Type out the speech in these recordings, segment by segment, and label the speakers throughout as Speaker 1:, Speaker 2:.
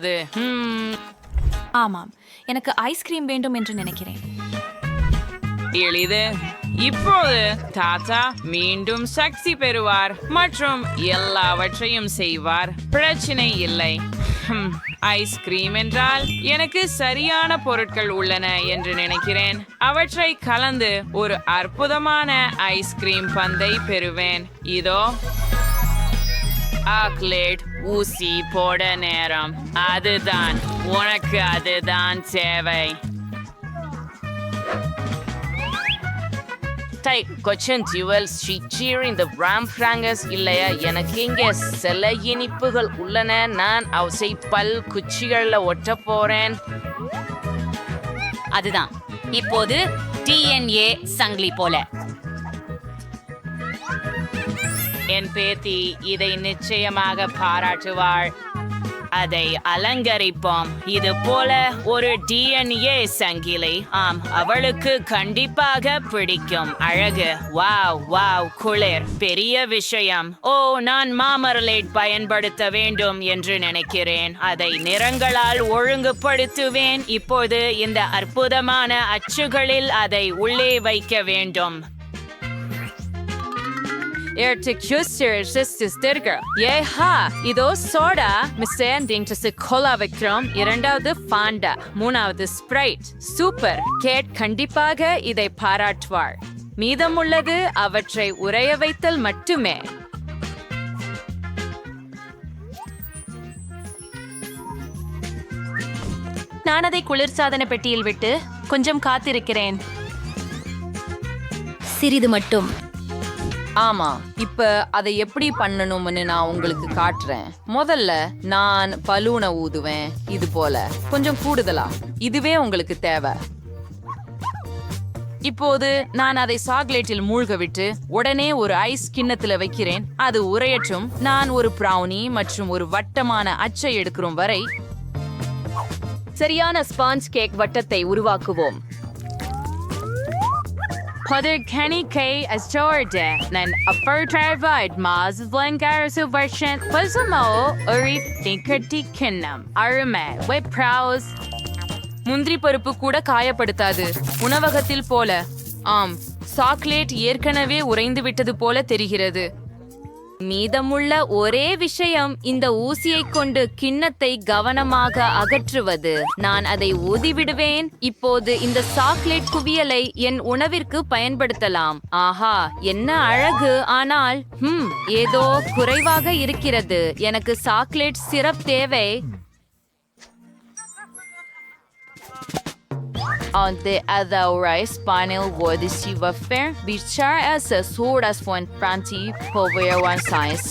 Speaker 1: அது
Speaker 2: ஆமாம், எனக்கு ஐஸ்கிரீம் வேண்டும் என்று நினைக்கிறேன்.
Speaker 1: எளிது. இப்போது தாத்தா மீண்டும் சக்தி பெறுவார் மற்றும் எல்லாவற்றையும் செய்வார். பிரச்சனை இல்லை. ஐஸ்கிரீம் என்றால் எனக்கு சரியான பொருட்கள் உள்ளன என்று நினைக்கிறேன். அவற்றை கலந்து ஒரு அற்புதமான ஐஸ்கிரீம் பந்தை பெறுவேன். இதோ சாக்லேட் ஊசி போட நேரம். அதுதான் உனக்கு அதுதான் தேவை. கொச்சன் ஜுவல்ஸ் ஷீச்சீர் இந்த ராம் ஃப்ராங்கஸ் இல்லையா? எனக்கு இங்கே சில இனிப்புகள் உள்ளன. நான் அவசை பல் குச்சிகள்ல ஒட்ட போறேன்.
Speaker 3: அதுதான் இப்போது டிஎன்ஏ சங்கிலி போல.
Speaker 1: என் பேத்தி இதை நிச்சயமாக பாராட்டுவாள். அதை அலங்கரிப்போம். இது போல ஒரு டிஎன்ஏ சங்கிலி. ஆம், அவளுக்கு கண்டிப்பாக பிடிக்கும். அழகு. வாவ் வாவ், குளிர். பெரிய விஷயம். ஓ, நான் மாமரலேட் பயன்படுத்த வேண்டும் என்று நினைக்கிறேன். அதை நிறங்களால் ஒழுங்குபடுத்துவேன். இப்போது இந்த அற்புதமான அச்சுகளில் அதை உள்ளே வைக்க வேண்டும். இதோ சோடா கோலா வைக்கிறோம். இரண்டாவது பாண்டா, மூணாவது ஸ்ப்ரைட். சூப்பர். கேட் கண்டிப்பாக இதை பாராட்டுவாள். மீதமுள்ளது அவற்றை உறைய வைத்தல் மட்டுமே.
Speaker 2: நான் அதை குளிர்சாதன பெட்டியில் விட்டு கொஞ்சம் காத்திருக்கிறேன்.
Speaker 3: சிறிது மட்டும்.
Speaker 1: ஆமா, இப்ப அதை எப்படி பண்ணணும்னு நான் உங்களுக்கு காட்டுறேன். முதல்ல நான் பலூனை ஊதுவேன். இது போல கொஞ்சம் கூடுதலா. இதுவே உங்களுக்கு தேவை. இப்போது நான் அதை சாக்லேட்டில் மூழ்க விட்டு உடனே ஒரு ஐஸ் கிண்ணத்துல வைக்கிறேன். அது உரையற்றும். நான் ஒரு ப்ரௌனி மற்றும் ஒரு வட்டமான அச்சை எடுக்கிறோம் வரை சரியான ஸ்பாஞ்ச் கேக் வட்டத்தை உருவாக்குவோம். முந்திரி பருப்பு கூட காயப்படுத்தாது. உணவகத்தில் போல. ஆம், சாக்லேட் ஏற்கனவே உறைந்து விட்டது போல தெரிகிறது. மீதமுள்ள ஒரே விஷயம் இந்த ஊசியை கொண்டு கிண்ணத்தை கவனமாக அகற்றுவது. நான் அதை ஊதிவிடுவேன். இப்போது இந்த சாக்லேட் குவியலை என் உணவிற்கு பயன்படுத்தலாம். ஆஹா, என்ன அழகு. ஆனால் ஏதோ குறைவாக இருக்கிறது. எனக்கு சாக்லேட் சிரப் தேவை. Ante adaurai spinal водisi вафер, bichar as a sword as one pranti, power one size.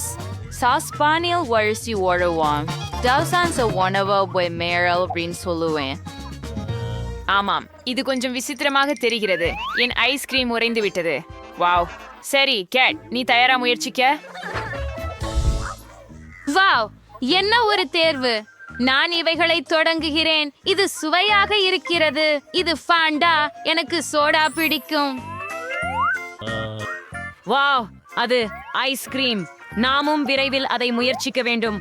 Speaker 1: Sa spinal warisi water one. Thousands of one of a way meral brin soluen. ஆமாம், இது கொஞ்சம் விசித்திரமாக தெரிகிறது. என் ஐஸ்கிரீம் உறைந்து விட்டது. Wow. சரி gate, நீ தயாரா முயற்சிக்க?
Speaker 2: வாவ், என்ன ஒரு தேர்வு. நான் இவைகளை தொடங்குகிறேன். இது சுவையாக இருக்கிறது. இது ஃபாண்டா. எனக்கு சோடா பிடிக்கும்.
Speaker 1: வாவ், அது ஐஸ்கிரீம். நாமும் விரைவில் அதை முயற்சிக்க வேண்டும்.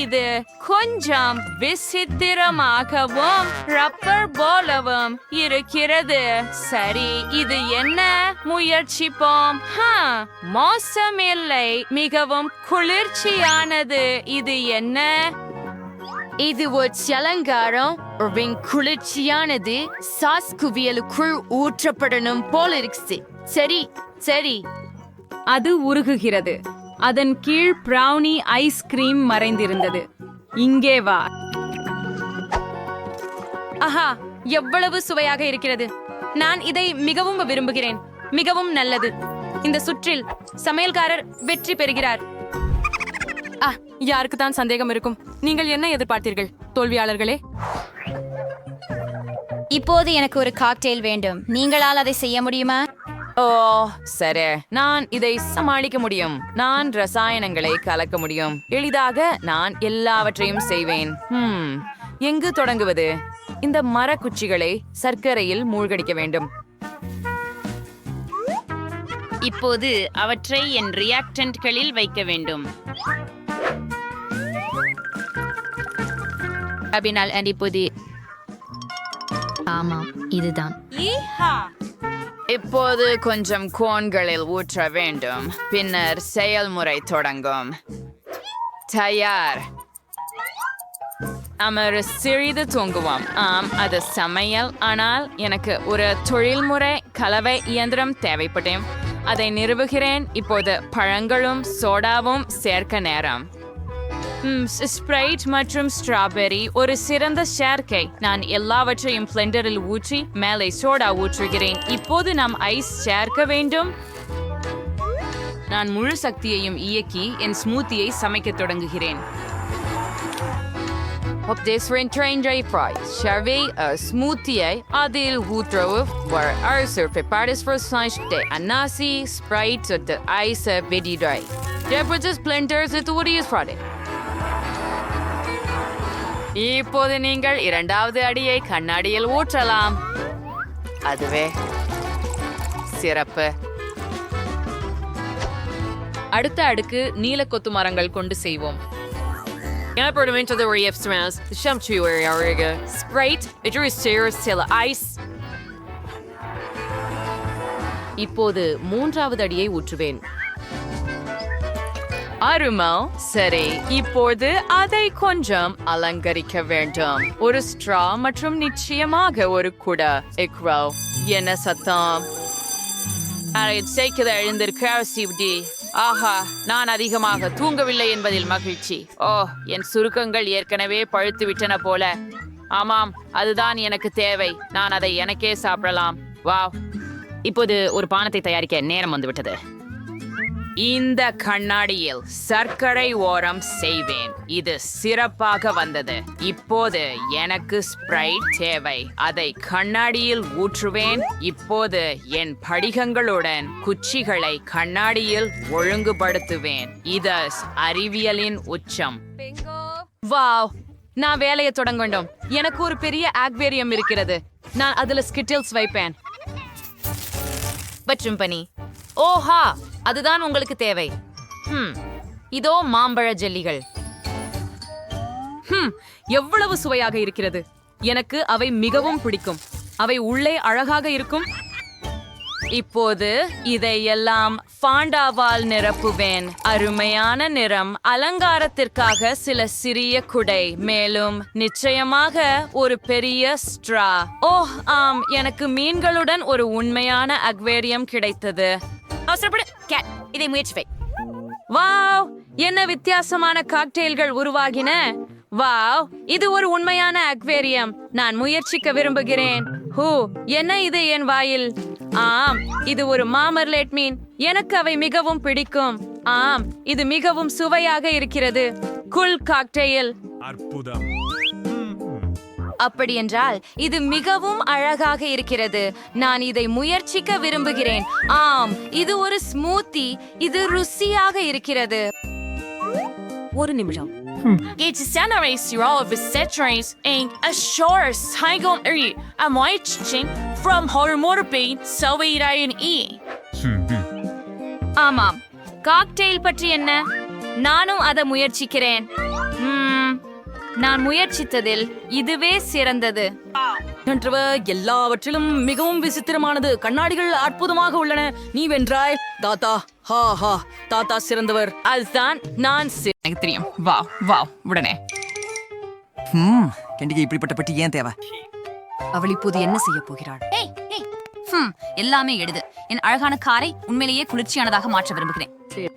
Speaker 1: இது கொஞ்சம் விசித்திரமாகவும் ரப்பர் போலவும் இருக்கிறது. சரி, இது என்ன? முயற்சிப்போம். மோசமில்லை. மிகவும் குளிர்ச்சியானது. இது என்ன? இது ஒரு அலங்காரம். குளிர்ச்சியானது. சாஸ் குவியலுக்குள் ஊற்றப்படணும் போல இருக்கு. சரி சரி. அது உருகுகிறது. அதன் கீழ் ப்ரௌனி ஐஸ்கிரீம் மறைந்திருந்தது. இங்கே வா. ஆஹா, எவ்வளவு சுவையாக இருக்கிறது. நான் இதை மிகவும் விரும்புகிறேன். மிகவும் நல்லது. இந்த சுற்றில் சமையல்காரர் வெற்றி பெறுகிறார். யாருக்கு தான் சந்தேகம் இருக்கும்? நீங்கள் என்ன எதிர்பார்த்தீர்கள் தோல்வியாளர்களே?
Speaker 3: இப்போது எனக்கு ஒரு காக்டெயில் வேண்டும். நீங்களால் அதை செய்ய முடியுமா?
Speaker 1: ஓ சரி, நான் இதை சமாளிக்க முடியும். நான் ரசாயனங்களை கலக்க முடியும். எளிதாக நான் எல்லாவற்றையும் செய்வேன். எங்கு தொடங்குவது? இந்த மரக்குச்சிகளை சர்க்கரையில் மூழ்கடிக்க வேண்டும். இப்போது அவற்றை என் ரியாக்டன்ட்களில் வைக்க வேண்டும்.
Speaker 2: அபினால் அடிப்பது. ஆமாம், இதுதான்.
Speaker 1: இப்போது கொஞ்சம் கோன்களில் ஊற்ற வேண்டும். பின்னர் செயல்முறை தொடங்கும். தயார். அமர் சிறிது தூங்குவோம். அது சமையல். ஆனால் எனக்கு ஒரு தொழில்முறை கலவை இயந்திரம் தேவைப்படும். அதை நிறுவுகிறேன். இப்போது பழங்களும் சோடாவும் சேர்க்க நேரம். ஸ்ப்ரைட் மற்றும் ஸ்ட்ராபெரி ஒரு சிறந்த சேர்க்கை. நான் எல்லாவற்றையும் பிளெண்டரில் ஊற்றி மேலே சோடா ஊற்றுகிறேன். இப்போது நாம் ஐஸ் சேர்க்க வேண்டும். நான் முழு சக்தியையும் இயக்கி என் ஸ்மூத்தியை சமைக்க தொடங்குகிறேன். ஸ்மூத்தியை அதில் ஊற்றவும். அன்னாசி ஸ்ப்ரைட் ஐஸ் வெடிடாய் இப்போது நீங்கள் இரண்டாவது அடியை கண்ணாடியில் ஊற்றலாம். அதுவே சிறப்பு. அடுத்த அடுக்கு நீல கொத்து மரங்கள் கொண்டு செய்வோம். இப்போது மூன்றாவது அடியை ஊற்றுவேன். அருமல். சரி, இப்போது அதை கொஞ்சம் அலங்கரிக்க வேண்டும். ஒரு ஸ்ட்ரா மற்றும் நிச்சயமாக ஒரு குட. என்ன சத்தம்? ஆஹா, நான் அதிகமாக தூங்கவில்லை என்பதில் மகிழ்ச்சி. என் சுருக்கங்கள் ஏற்கனவே பழுத்து விட்டன போல. ஆமாம், அதுதான் எனக்கு தேவை. நான் அதை எனக்கே சாப்பிடலாம். வாவ். இப்போது ஒரு பானத்தை தயாரிக்க நேரம் வந்துவிட்டது. இந்த கண்ணாடியில் சர்க்கரை ஓரம் செய்வேன். இது சிறப்பாக வந்தது. இப்போது எனக்கு ஸ்ப்ரைட் தேவை. அதை கண்ணாடியில் ஊற்றுவேன். இப்போது என் படிகங்களுடன் குச்சிகளை கண்ணாடியில் ஒழுங்குபடுத்துவேன். இது அறிவியலின் உச்சம். வாவ், நான் வேலையை தொடங்க வேண்டும். எனக்கு ஒரு பெரிய ஆக்வேரியம் இருக்கிறது. நான் அதுல ஸ்கிட்டில்ஸ் வைப்பேன். பச்சும் பனி. ஓஹா, அதுதான் உங்களுக்கு தேவை. இதோ மாம்பழ ஜெல்லிகள். எவ்வளவு சுவையாக இருக்கிறது. எனக்கு அவை மிகவும் பிடிக்கும். அவை உள்ளே அழகாக இருக்கும். இப்போது இதையெல்லாம் ஃபாண்டாவால் நிரப்புவேன். அருமையான நிறம். அலங்காரத்திற்காக சில சிறிய குடை. மேலும் நிச்சயமாக ஒரு பெரிய ஸ்ட்ரா. ஆம், எனக்கு மீன்களுடன் ஒரு உண்மையான அக்வேரியம் கிடைத்தது. இதை முயற்சி. வாவ், என்ன வித்தியாசமான காக்டெயில்கள் உருவாகின. வாவ், இது ஒரு உண்மையான அக்வேரியம். நான் முயற்சிக்க விரும்புகிறேன். என்ன இது என் வாயில்? ஆம், இது ஒரு மாமர்லேட் மீன். எனக்கு அவை மிகவும் பிடிக்கும். ஆம், இது மிகவும் சுவையாக இருக்கிறது. குல் காக்டெயில்.
Speaker 4: அற்புதம்.
Speaker 3: அப்படியென்றால் இது மிகவும் அழகாக இருக்கிறது. நான் இதை முயற்சிக்க விரும்புகிறேன். ஆம், இது ஒரு ஸ்மூத்தி. இது ருசியாக இருக்கிறது.
Speaker 1: ஒரு நிமிடம்.
Speaker 3: ஆமாம், காக்டெயில் பற்றி என்ன? நானும் அதை முயற்சிக்கிறேன். நான் முயற்சித்ததில் இதுவே சிறந்தது.
Speaker 1: எல்லாவற்றிலும் மிகவும் விசித்திரமானது. கண்ணாடிகள் அற்புதமாக உள்ளன. நீ வென்றாய் தாத்தா. ஹா ஹா, தாத்தா சிறந்தவர். அதுதான் நான். எனக்கு தெரியும். வா வா உடனே.
Speaker 5: கண்டிகை இப்படிப்பட்ட பெட்டி ஏன் தேவை?
Speaker 1: அவள் இப்போது என்ன செய்ய போகிறாள்?
Speaker 3: எல்லாமே எழுது. என் அழகான காரை உண்மையிலேயே குளிர்ச்சியானதாக மாற்ற விரும்புகிறேன்.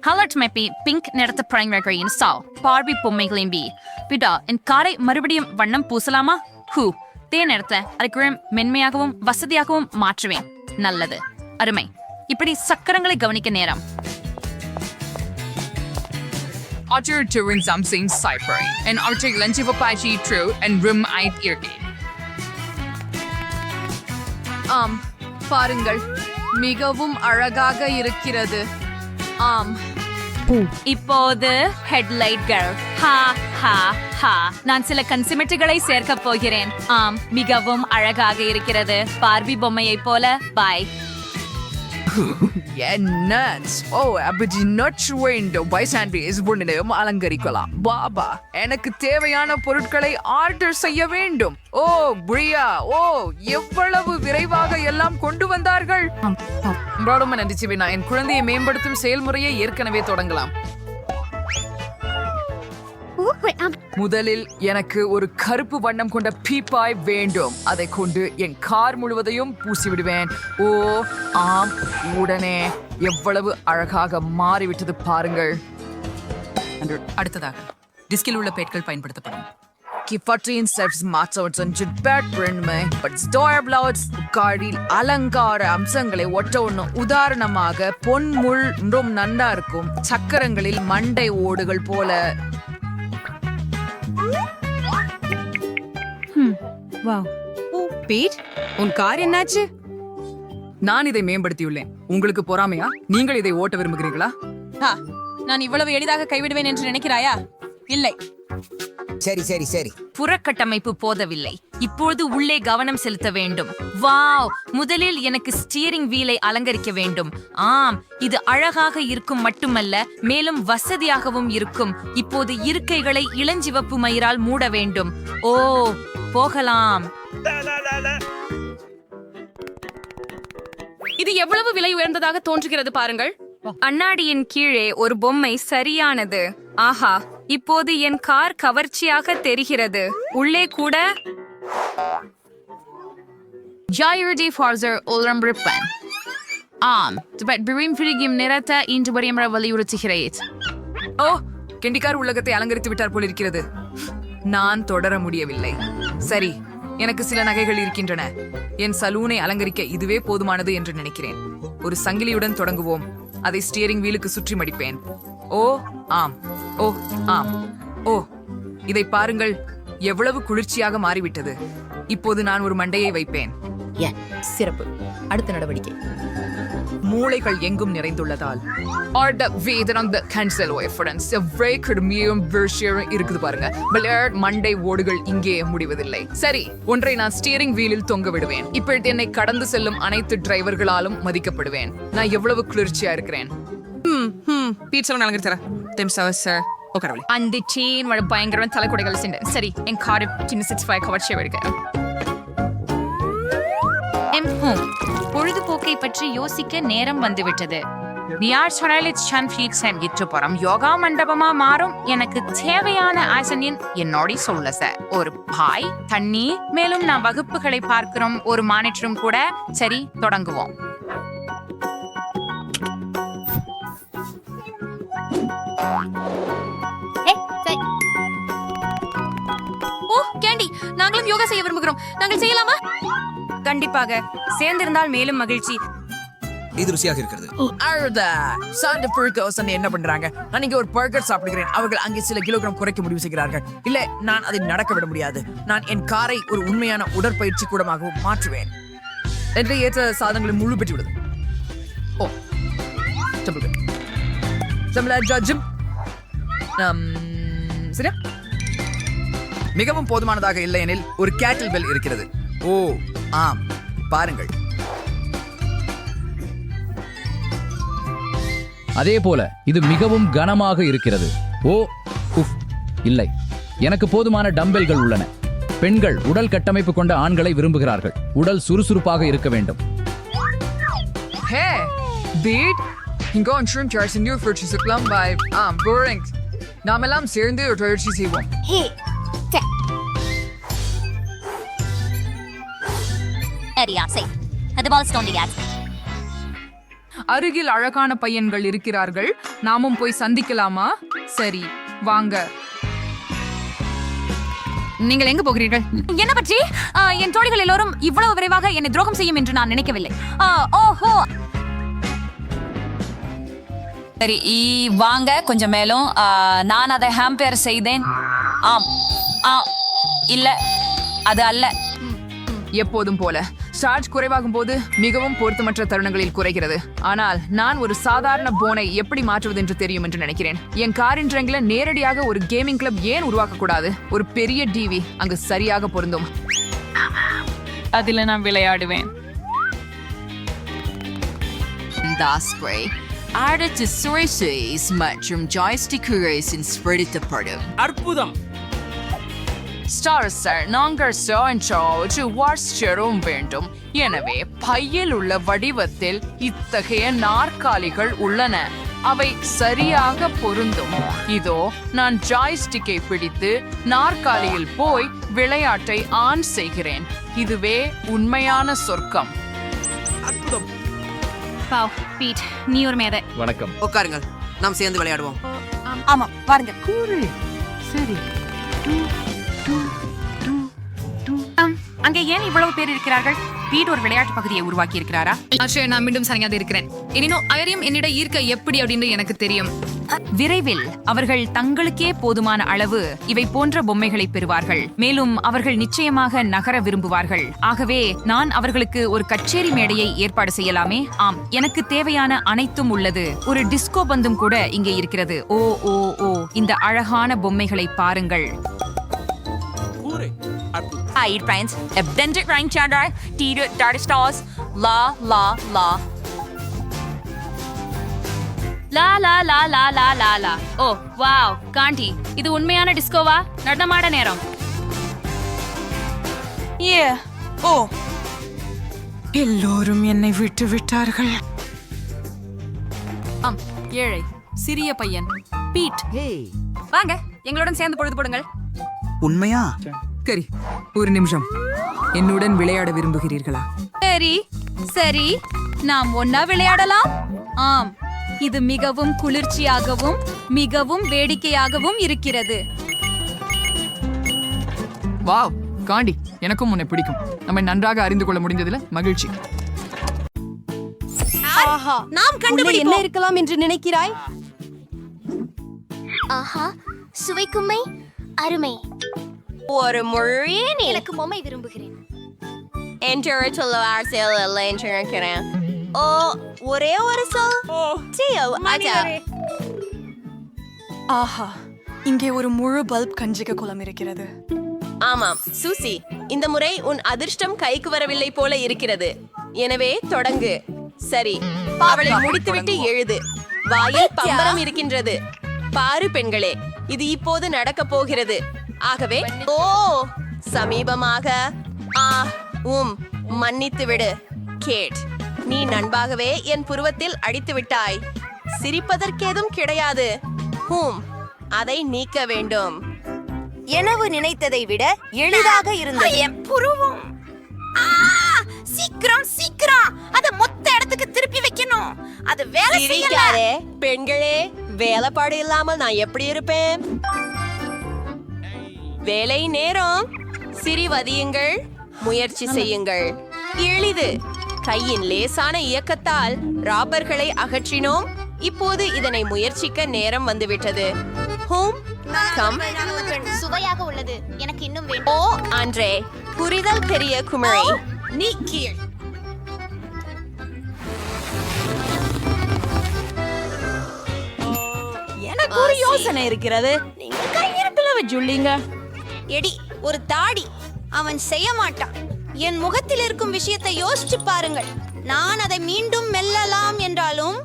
Speaker 3: கலர்ட் மேப்பி பிங்க் நிறத்த பிரைமரி இன்ஸ்டால். பார்பி பொம்மைகளின் பி பிடா. என் காரை மறுபடியும் வண்ணம் பூசலாமா? தேன் நிறத்த அதுக்கு மென்மையாகவும் வசதியாகவும் மாற்றுவேன். நல்லது, அருமை. இப்படி சக்கரங்களை கவனிக்க நேரம்.
Speaker 6: Otter touring something cypher and Arctic Lenchivapachi true and room eyed eargate.
Speaker 1: ஆம், பாருங்கள், மிகவும் அழகாக இருக்கிறது. ஆம்,
Speaker 3: இப்போது ஹெட்லைட்கள். ஹா ஹா ஹா. நான் சில கன்சிமெட்டுகளை சேர்க்க போகிறேன். ஆம், மிகவும் அழகாக இருக்கிறது. பார்பி பொம்மையை போல. பாய்.
Speaker 6: என்ன அப்படி நச்சு வேண்டும் பைசாண்டிஸ் உன்னிடம் அலங்கரிக்கலாம் பாபா எனக்கு தேவையான பொருட்களை ஆர்டர் செய்ய வேண்டும் ஓ பிரியா ஓ எவ்வளவு விரைவாக எல்லாம் கொண்டு வந்தார்கள் ரொம்ப நன்றி சிவினா என் குழந்தையை மேம்படுத்தும் செயல்முறையை ஏற்கனவே தொடங்கலாம் முதலில் எனக்கு ஒரு கருப்பு வண்ணம் கொண்ட பீப்பாய் வேண்டும் அதை கொண்டு என் கார் முழுவதையும் பூசி விடுவேன் ஓ ஆம் உடனே எவ்வளவு அழகாக மாறிவிட்டது பாருங்கள்
Speaker 3: அடுத்ததாக டிஸ்கில் உள்ள பேட்கள் பயன்படுத்தப்படும்
Speaker 6: காரில் அலங்கார அம்சங்களை ஒட்ட ஒண்ணு உதாரணமாக பொன்முள் ரொம்ப நன்றா இருக்கும் சக்கரங்களில் மண்டை ஓடுகள் போல
Speaker 4: பீட் உன் கார் என்னாச்சு
Speaker 6: நான் இதை மேம்படுத்தியுள்ளேன் உங்களுக்கு பொறாமையா நீங்கள் இதை ஓட்ட விரும்புகிறீர்களா
Speaker 4: நான் இவ்வளவு எளிதாக கைவிடுவேன் என்று நினைக்கிறாயா இல்லை
Speaker 5: சரி சரி சரி
Speaker 1: புறக்கட்டமைப்பு போதவில்லை இப்பொழுது உள்ளே கவனம் செலுத்த வேண்டும் வாவ் முதலில் எனக்கு ஸ்டீரிங் வீலை அலங்கரிக்க வேண்டும் ஆம் இது அழகாக இருக்கும் மட்டுமல்ல மேலும் வசதியாகவும் இருக்கும் இப்போது இருக்கைகளை இளஞ்சிவப்பு மயிரால் மூட வேண்டும் ஓ போகலாம்
Speaker 2: இது எவ்வளவு விலை உயர்ந்ததாக தோன்றுகிறது பாருங்கள்
Speaker 1: அண்ணாடியின் கீழே ஒரு பொம்மை சரியானது ஆஹா இப்போது என் கார் கவர்ச்சியாக தெரிகிறது உள்ளே கூட
Speaker 3: Jairdi Farzer Ulram Rippen. நிறத்த இன்று வரையும் வலியுறுத்துகிறேன்
Speaker 6: ஓ கெண்டிக்கார் உலகத்தை அலங்கரித்து விட்டார் போல் இருக்கிறது நான் தொடர முடியவில்லை சரி எனக்கு சில நகைகள் இருக்கின்றன என் சலூனை அலங்கரிக்க இதுவே போதுமானது என்று நினைக்கிறேன் ஒரு சங்கிலியுடன் தொடங்குவோம் அதை ஸ்டியரிங் வீலுக்கு சுற்றி மடிப்பேன் ஓ ஆம் ஓ ஆம் ஓ இதை பாருங்கள் எவ்வளவு குளிர்ச்சியாக மாறிவிட்டது இப்போது நான் ஒரு மண்டையை வைப்பேன்
Speaker 4: சிறப்பு அடுத்த நடவடிக்கை
Speaker 6: மூளைகள் எங்கும் நிறைந்துள்ளதால் இருக்குது பாருங்க மண்டை ஓடுகள் இங்கே முடிவதில்லை சரி ஒன்றை நான் ஸ்டியரிங் வீலில் தொங்க விடுவேன் இப்பொழுது என்னை கடந்து செல்லும் அனைத்து டிரைவர்களாலும் மதிக்கப்படுவேன் நான் எவ்வளவு குளிர்ச்சியா இருக்கிறேன்
Speaker 3: அந்த செயின் பயங்கரமான தலைக்குடைகள் சரி என் கார் சின்ன 65 கவர்ச்சியை வருகிறேன் பொழுதுபோக்கை பற்றி யோசிக்க நேரம் வந்துவிட்டது யோகா மண்டபமா மாறும் எனக்கு தேவையான ஆசனின் என்னோட சொல்ல சார் ஒரு பாய் தண்ணி மேலும் நான் வகுப்புகளை பார்க்கிறோம் ஒரு மானிட்டரும் கூட சரி தொடங்குவோம்
Speaker 2: ஓ கேண்டி நாங்களும் யோகா செய்ய விரும்புகிறோம் நாங்கள் செய்யலாமா
Speaker 1: கண்டிப்பாக சேர்ந்திருந்தால் மேலும் மகிழ்ச்சி
Speaker 5: இது ருசியாக இருக்கிறது
Speaker 6: என்ன பண்றாங்க நான் இங்க ஒரு பர்கர் சாப்பிடுகிறேன் அவர்கள் அங்கே சில கிலோகிராம் குறைக்க முடிவு செய்கிறார்கள் இல்ல நான் அதை நடக்க விட முடியாது நான் என் காரை ஒரு உண்மையான உடற்பயிற்சி கூடமாகவும் மாற்றுவேன் என்று ஏற்ற சாதனங்களை முழு பெற்று விடுது ஓ ஜிம் சரியா மிகவும் போதுமானதாக இல்லை எனில் ஒரு கேட்டில் பெல் இருக்கிறது ஓ ஆம் பாருங்கள்
Speaker 7: அதே போல இது மிகவும் கனமாக இருக்கிறது ஓ உஃப் இல்லை எனக்கு போதுமான டம்பெல்கள் உள்ளன பெண்கள் உடல் கட்டமைப்பு கொண்ட ஆண்களை விரும்புகிறார்கள் உடல் சுறுசுறுப்பாக இருக்க வேண்டும்
Speaker 6: ஹே பீட் இங்க ஒன்றும் சார்ஜ் ஃபுட்ஸ்லாம் பை போரிங் நாமெல்லாம் சேர்ந்து ஒரு பயிற்சி செய்வோம் அருகில் அழகான பையன்கள் இருக்கிறார்கள் நாமும் போய் சந்திக்கலாமா சரி வாங்க
Speaker 3: நீங்கள் எங்க போகிறீர்கள் என்ன பற்றி என் தோழிகள் எல்லோரும் இவ்வளவு விரைவாக என்னை துரோகம் செய்யும் என்று நான் நினைக்கவில்லை ஓஹோ சரி வாங்க கொஞ்சம் மேலும் நான் அதை ஹாம்பேர் செய்தேன் ஆம் இல்ல அது அல்ல
Speaker 6: எப்போதும் போல சார்ஜ் குறைவாகும் போது மிகவும் பொருத்தமற்ற தருணங்களில் குறைகிறது ஆனால் நான் ஒரு சாதாரண போனை எப்படி மாற்றுவது என்று தெரியும் என்று நினைக்கிறேன் என் காரின் ரங்கில நேரடியாக ஒரு கேமிங் கிளப் ஏன் உருவாக்க கூடாது ஒரு பெரிய டிவி அங்கு சரியாக பொருந்தும்
Speaker 1: அதில் நான் விளையாடுவேன்
Speaker 6: இந்த
Speaker 8: தாஸ்பிரே அடுத்து சுரேஷ் மற்றும் ஜாய்ஸ்டிக் ஸ்பிரிட்டப்படும்.
Speaker 9: அற்புதம்.
Speaker 6: ஸ்டார் சார், நாங்கள் வார்ஸ்டரும் வேண்டும். எனவே பையில் உள்ள வடிவத்தில் இத்தகைய நாற்காலிகள் உள்ளன. அவை சரியாக பொருந்தும். இதோ நான் ஜாய்ஸ்டிக்கை பிடித்து நாற்காலியில் போய் விளையாட்டை ஆன் செய்கிறேன். இதுவே உண்மையான சொர்க்கம்.
Speaker 9: அற்புதம்.
Speaker 3: வாவ் பீட், நீ ஒரு மேதை.
Speaker 7: வணக்கம்.
Speaker 10: உட்காருங்கள், நாம் சேர்ந்து விளையாடுவோம்.
Speaker 4: ஆமா பாருங்க.
Speaker 3: அங்கே ஏன் இவ்வளவு பேர் இருக்கிறார்கள்? பீட் ஒரு விளையாட்டு பகுதியை உருவாக்கி இருக்கிறாரா?
Speaker 6: ஆஷே, நான் மீண்டும் சரியாக இருக்கிறேன். எனினும் அவரையும் என்னிடம் ஈர்க்க எப்படி அப்படின்னு எனக்கு தெரியும்.
Speaker 3: விரைவில் அவர்கள் தங்களுக்கே போதுமான அளவு இவை போன்ற பொம்மைகளை பெறுவார்கள். மேலும் அவர்கள் நிச்சயமாக நகர விரும்புவார்கள். ஆகவே நான் அவர்களுக்கு ஒரு கச்சேரி மேடையை ஏற்பாடு செய்யலாமே? ஆம், எனக்கு தேவையான அனைத்தும் உள்ளது. ஒரு டிஸ்கோ பந்தும் கூட இங்கே இருக்கிறது. ஓ ஓ ஓ, இந்த அழகான பொம்மைகளை பாருங்கள்.
Speaker 8: Hi, friends. A blended rain chandra, Tito Darstars, La La La.
Speaker 2: Law law law law law law law. O wow காண்டி, இது உண்மையான டிஸ்கோவா? நடனமாட நேரம்.
Speaker 4: ஓ, எல்லோரும் என்னை விட்டு விட்டார்கள்.
Speaker 3: ஆம், ஏழை சிறிய பையன் பீட்.
Speaker 6: வாங்க, எங்களுடன் சேர்ந்து பொழுது போடுங்கள்.
Speaker 10: உண்மையா?
Speaker 6: சரி, ஒரு நிமிஷம். என்னுடன் விளையாட விரும்புகிறீர்களா?
Speaker 2: சரி சரி, நாம் ஒன்னா விளையாடலாம். ஆம், இது மிகவும் குளிர்ச்சியாகவும் மிகவும் வேடிக்கையாகவும் இருக்கிறது.
Speaker 6: வாவ் காண்டி, எனக்கும் உன்னை பிடிக்கும். நம்மை நன்றாக அறிந்து கொள்ள முடிந்ததுல மகிழ்ச்சி.
Speaker 4: நாம் கண்டுபிடி என்ன இருக்கலாம் என்று நினைக்கிறாய்?
Speaker 11: ஆஹா, சுவைக்குமை அருமை.
Speaker 1: ஒரு மொழி
Speaker 11: எனக்கு பொம்மை விரும்புகிறேன்.
Speaker 1: என்று சொல்ல ஆசையில் இல்லை என்று நினைக்கிறேன். ஓ, ஒரே ஒரு சொல்.
Speaker 4: ஆஹா, இங்கே ஒரு முழு பல்ப் கஞ்சிக குளம் இருக்கிறது.
Speaker 1: ஆமாம் சூசி, இந்த முறை உன் அதிர்ஷ்டம் கைக்கு வரவில்லை போல இருக்கிறது. எனவே தொடங்கு. சரி, அவளை முடித்துவிட்டு எழுது. வாயில் பம்பரம் இருக்கின்றது. பாரு பெண்களே, இது இப்போது நடக்க போகிறது. ஆகவே ஓ, சமீபமாக. மன்னித்து விடு கேட். நீ நண்பாகவே என் புருவத்தில் அடித்து விட்டாய். சிரிப்பதற்கேதும் கிடையாது. அதை நீக்க வேண்டும்.
Speaker 11: எனவு நினைத்ததை விட எளிதாக இருந்தது. என் புருவம். சீக்கிரம் சீக்கிரம், அத மொத்த இடத்துக்கு திருப்பி வைக்கணும். அது வேலை செய்யல.
Speaker 1: பெண்களே, வேலைப்பாடு இல்லாமல் நான் எப்படி இருப்பேன்? வேலை நேரம். சிறிவதியுங்கள், முயற்சி செய்யுங்கள். எளிது. கையின் லேசான இயக்கத்தால் ராபர்களை அகற்றினோம். இப்போது இதனை முயற்சிக்க நேரம் வந்துவிட்டது.
Speaker 11: சுவையாக உள்ளது. எனக்கு இன்னும்
Speaker 1: ஓ
Speaker 11: வேண்டும்.
Speaker 1: ஆண்ட்ரே, புரிதல் பெரிய குமரி.
Speaker 11: நீ கீழ்.
Speaker 4: எனக்கு ஒரு யோசனை இருக்கிறது.
Speaker 11: நீங்க கையிருப்பில் வச்சுள்ளீங்க. எடி ஒரு தாடி. அவன் செய்ய மாட்டான். என் முகத்தில் இருக்கும் விஷயத்தை யோசிச்சு பாருங்கள். நான் அதை மீண்டும் மெல்லலாம் என்றாலும்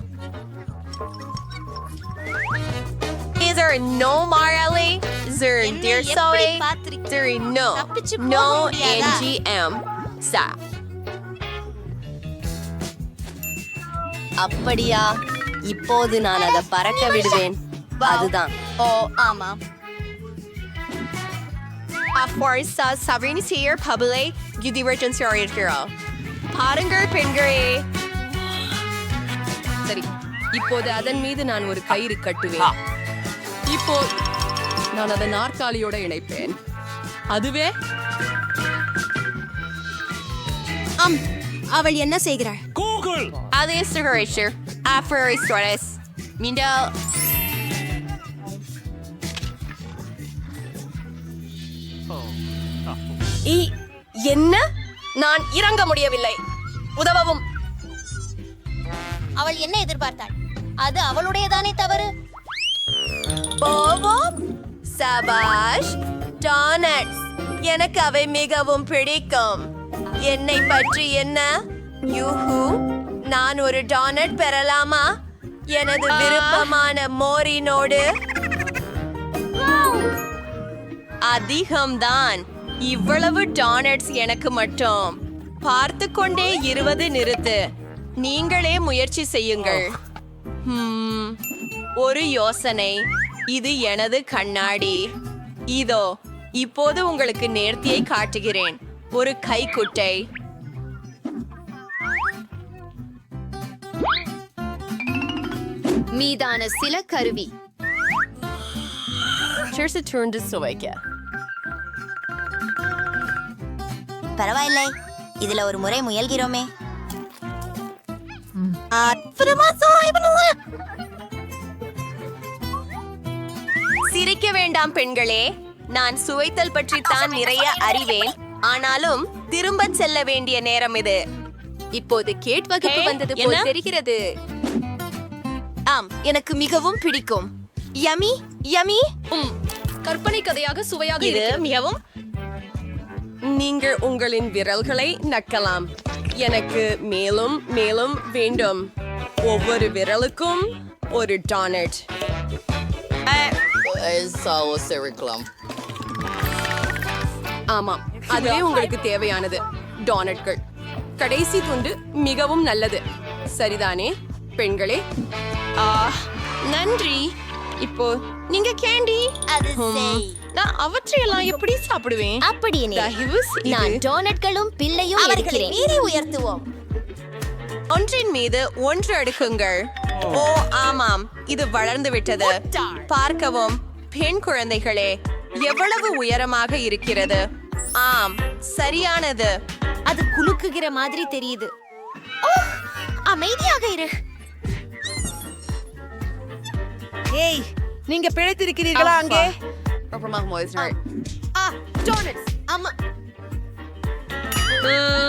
Speaker 1: Is there no Marley? Is there dear Zoe? There no NGM. Sa.
Speaker 11: அப்படியா? இப்போது நான் அதை பறக்க விடுவேன். அதுதான். ஓ ஆமாம்.
Speaker 1: Força Sabrina here public you divergence your girl. பாருங்கள் பெண்களே. சரி, இப்போது அதன் மீது நான் ஒரு கயிறு கட்டுவேன். இப்போ நான் அதை நாற்காலியோட இணைப்பேன். அதுவே
Speaker 11: அவள் என்ன செய்கிறாள்?
Speaker 9: கூகுள்.
Speaker 1: அதே சுகரேஷர் ஆஃபரை ஸ்டோரஸ் மீண்டும். என்ன? நான் இறங்க முடியவில்லை. உதவவும்.
Speaker 11: அவள் என்ன எதிர்பார்த்தாள்? அது அவளுடையதானே தவறு.
Speaker 1: போவோம். சபாஷ். டானட்ஸ், எனக்கு அவை மிகவும் பிடிக்கும். என்னை பற்றி என்ன? யூஹூ,
Speaker 11: நான் ஒரு டோனட் பெறலாமா? எனது விருப்பமான மோரினோடு. அதிகம்தான். இவ்வளவு டோனட்ஸ் எனக்கு மட்டும். பார்த்து கொண்டே 20 நிறுத்து. நீங்களே முயற்சி செய்யுங்கள். ஒரு யோசனை. இது எனது கண்ணாடி. இதோ இப்போது உங்களுக்கு நேர்த்தியை காட்டுகிறேன். ஒரு கைக்குட்டை.
Speaker 2: மீதான சில கருவி
Speaker 11: பரவாயில்லை, இதுல ஒரு முறை முயல்கிறோமே. சிரிக்க வேண்டாம் பெண்களே, நான் சுவைத்தல் பற்றி தான் நிறைய அறிவேன். ஆனாலும் திரும்ப செல்ல வேண்டிய நேரம் இது. இப்போது கேட் வகுப்பு வந்தது போல் தெரிகிறது. ஆம், எனக்கு மிகவும் பிடிக்கும். Yummy yummy.
Speaker 4: கற்பனை கதையாக சுவையாக
Speaker 11: இது மிகவும். நீங்கள் உங்களின் விரல்களை நக்கலாம். எனக்கு மேலும் மேலும் வேண்டும். ஒவ்வொரு விரலுக்கும் ஒரு டோனட். ஆமாம், அதுவே உங்களுக்கு தேவையானது. டோனட்கள். கடைசி துண்டு மிகவும் நல்லது, சரிதானே பெண்களே? நன்றி. இப்போ நீங்க கேண்டி. நான் அவற்றையெல்லாம் எப்படி சாப்பிடுவேன்? தயவு செய்து
Speaker 2: நான் டோனட்களும் பிள்ளையும் இருக்கிறேன்.
Speaker 11: மீறி உயர்த்துவோம். ஒன்றின் மீது ஒன்று அடுக்குங்கள். ஓ ஆமாம், இது வளர்ந்து விட்டது. பார்க்கவும் பெண் குழந்தைகளே, எவ்வளவு உயரமாக இருக்கிறது. ஆம், சரியானது.
Speaker 2: அது குலுக்குகிற மாதிரி தெரியுது.
Speaker 11: அமைதியாக இரு.
Speaker 10: ஏய், நீங்க பிழைத்திருக்கிறீர்களா அங்கே?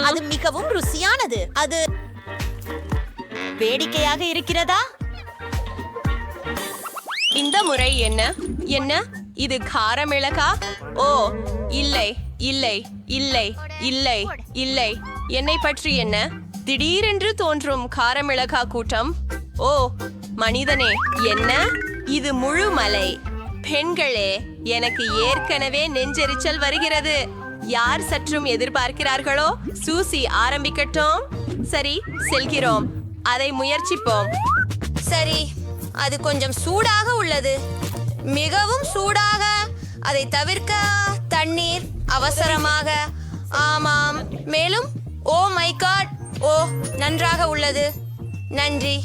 Speaker 11: அது மிகவும் ருசியானது. அது வேடிக்கையாக இருக்கிறதா? இந்த முறை என்ன என்ன இது காரமிளகா? ஓ இல்லை இல்லை இல்லை இல்லை இல்லை. என்னை பற்றி என்ன? திடீரென்று தோன்றும் காரமிளகா கூட்டம். ஓ மனிதனே, என்ன இது? முழு மலை. பெண்களே, எனக்கு ஏற்கனவே நெஞ்செரிச்சல் வருகிறது. யார் சற்றும் எதிர்பார்க்கிறார்களோ சூசி ஆரம்பிக்கட்டும். சரி, செல்கிறோம். அதை முயற்சிப்போம். சரி, அது கொஞ்சம் சூடாக உள்ளது, மிகவும் சூடாக. அதை தவிர்க்க தண்ணீர் அவசரமாக. ஆமாம், மேலும் ஓ மை காட். ஓ, நன்றாக உள்ளது. நன்றி.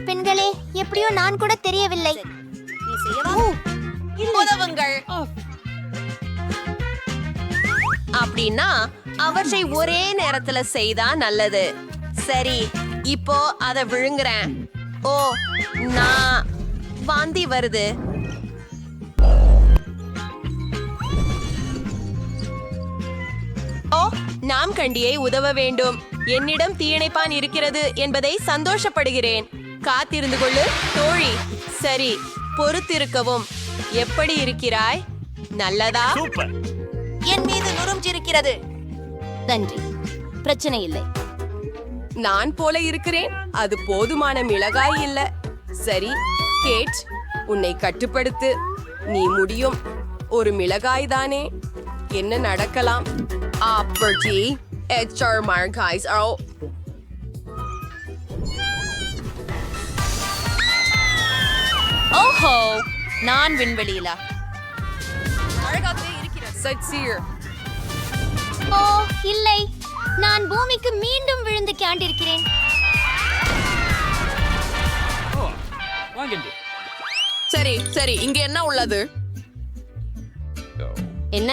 Speaker 2: பெண்களே, எப்படியோ நான் கூட தெரியவில்லை.
Speaker 11: உதவுங்கள். அப்படின்னா அவற்றை ஒரே நேரத்துல செய்தா நல்லது. சரி, இப்போ அதை விழுங்குறேன். ஓ, நான் வாந்தி வருது. ஓ, நாம் கண்டியை உதவ வேண்டும். என்னிடம் தீயணைப்பான் இருக்கிறது என்பதை சந்தோஷப்படுகிறேன். காத்திருந்து கொள்ளு தோழி. சரி, பொறுத்திருக்கவும். எப்படி இருக்கிறாய்? நல்லதா? என் மீது நுறுஞ்சிருக்கிறது.
Speaker 2: நன்றி, பிரச்சனை இல்லை.
Speaker 11: நான் போல இருக்கிறேன். அது போதுமான மிளகாய் இல்ல. சரி கேட், உன்னை கட்டுப்படுத்து. நீ முடியும். ஒரு மிளகாய் தானே, என்ன நடக்கலாம்? அப்படி HR markers are. ஓஹோ, நான் விண்வெளியில. அழகாகவே இருக்கிறது. சட்சியர்.
Speaker 2: ஓ இல்லை, நான் பூமிக்கு மீண்டும் விழுந்து காண்டிருக்கிறேன்.
Speaker 11: சரி சரி, இங்க என்ன உள்ளது?
Speaker 2: என்ன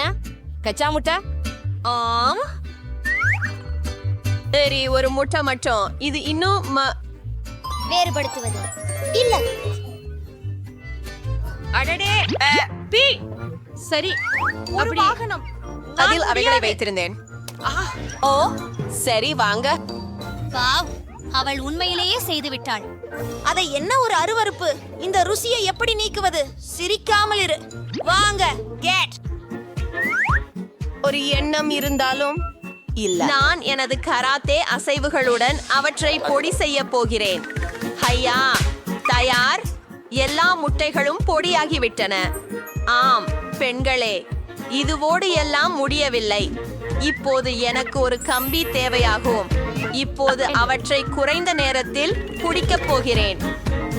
Speaker 2: கச்சா முட்டை?
Speaker 11: ஆம். சரி, ஒரு முட்டை மட்டும். இது இன்னும்
Speaker 2: வேறுபடுத்துவது இல்லை.
Speaker 11: அடடே. பி. சரி, ஒரு வாகனம். அதில் அவைகளை வைத்திருந்தேன். ஓ சரி, வாங்க.
Speaker 2: வாவ், அவள் உண்மையிலேயே செய்து விட்டாள்.
Speaker 11: அதை என்ன ஒரு அருவருப்பு. இந்த ருசியை எப்படி நீக்குவது? சிரிக்காமல் இரு. வாங்க கேட். ஒரு எண்ணம் இருந்தாலும் இல்ல. நான் எனது கராத்தே அசைவுகளுடன் அவற்றை பொடி செய்ய போகிறேன். ஹையா, தயார். எல்லா முட்டைகளும் பொடியாகிவிட்டன. ஆம் பெண்களே, இதுவோடு எல்லாம் முடியவில்லை. இப்போது எனக்கு ஒரு கம்பி தேவையாகும். இப்போது அவற்றை குறைந்த நேரத்தில் குடிக்கப் போகிறேன்.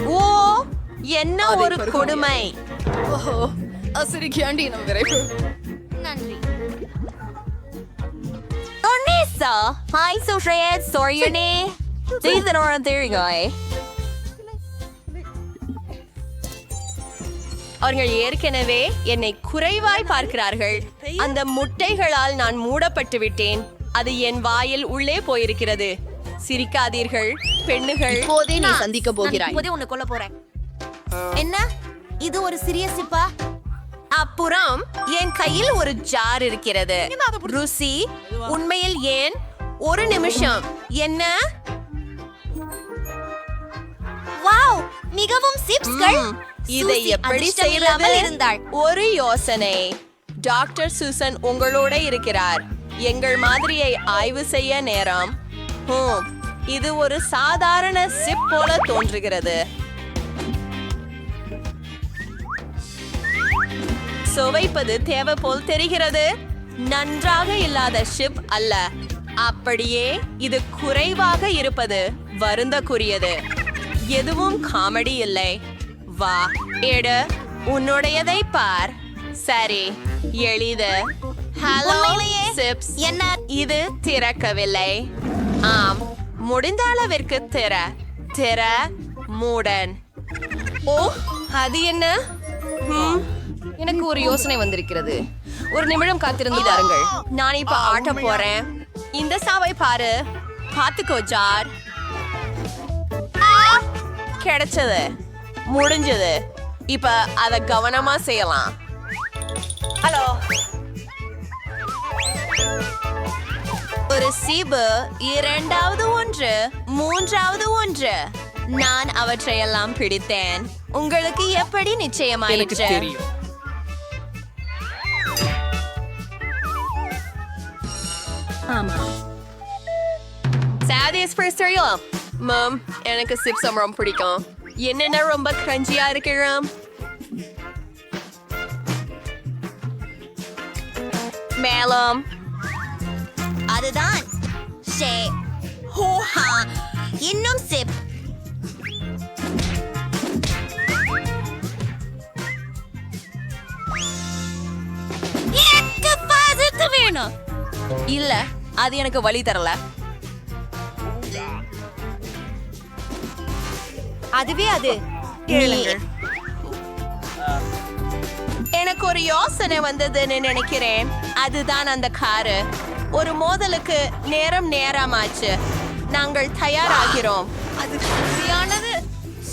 Speaker 11: ஓ, என்ன ஒரு கொடுமை.
Speaker 2: நன்றி.
Speaker 11: Onesa, hi Sofred, sorry your name. Season or there guy. அவர்கள் ஏற்கனவே என்னை குறைவாய் பார்க்கிறார்கள். அந்த முட்டைகளால் நான் மூடப்பட்டு விட்டேன். அது என் வாயில் உள்ளே போயிருக்கிறது. சிரிக்காதீர்கள் பெண்ணுகள்.
Speaker 10: இப்போதே நீ சந்திக்க போகிறாய்.
Speaker 11: இப்போதே உன்னை கொல்ல போறேன். என்ன இது ஒரு சிறிய சிப்பா? அப்புறம் என் கையில் ஒரு ஜார் இருக்கிறது. ருசி உண்மையில் ஏன்? ஒரு நிமிஷம். என்ன? வாவ், மிகவும் சிப்ஸ்கள். இதை எப்படி செய்யறது? ஒரு யோசனை. டாக்டர் சூசன் உங்களோட இருக்கிறார். எங்கள் மாதிரியை ஆய்வு செய்ய நேரம். இது ஒரு சாதாரண சிப் போல தோன்றுகிறது. சுவைப்பது தேவை போல் தெரிகிறது. நன்றாக இல்லாத ஷிப் அல்ல. அப்படியே இது குறைவாக இருப்பது வருந்தக்குரியது. எதுவும் காமெடி இல்லை. வா எடு, உன்னுடையதை பார். சரி, எளிது. ஹலோ சிப்ஸ், என்ன இது திறக்கவில்லை? ஆம், முடிந்த அளவிற்கு திற மூடன். ஓ, அது என்ன? எனக்கு ஒரு யோசனை வந்திருக்கிறது. ஒரு நிமிடம் காத்திருந்து தாருங்கள். நான் இப்ப ஆட்ட போறேன். இந்த சாவை பாரு. பாத்துக்கோ ஜார். கிடைச்சது, முடிஞ்சது. இப்ப அத கவனமா செய்யலாம். ஹலோ, ஒரு சீபு, இரண்டாவது ஒன்று, மூன்றாவது ஒன்று. நான் அவற்றையெல்லாம் பிடித்தேன். உங்களுக்கு எப்படி நிச்சயமாயிற்று? ஆமா. சாதிஸ் தெரியும். மம், எனக்கு சிப்ஸ் ரொம்ப பிடிக்கும். என்னென்ன ரொம்ப கிரஞ்சியா இருக்கிறோம். மேலும் அதுதான் இன்னும் சிப். வேணும் இல்ல, அது எனக்கு வழி தரல. அதுவே அது. எனக்கு ஒரு யோசனை வந்ததுன்னு நினைக்கிறேன். அதுதான் அந்த காரு. ஒரு மோதலுக்கு நேரமாச்சு. நாங்கள் தயாராகிறோம். அது சரியானது.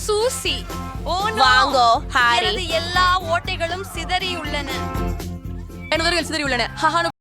Speaker 11: சூசி, வாங்கோ ஹாரி. எல்லா ஓட்டைகளும் சிதறியுள்ளன. சிதறியுள்ளன.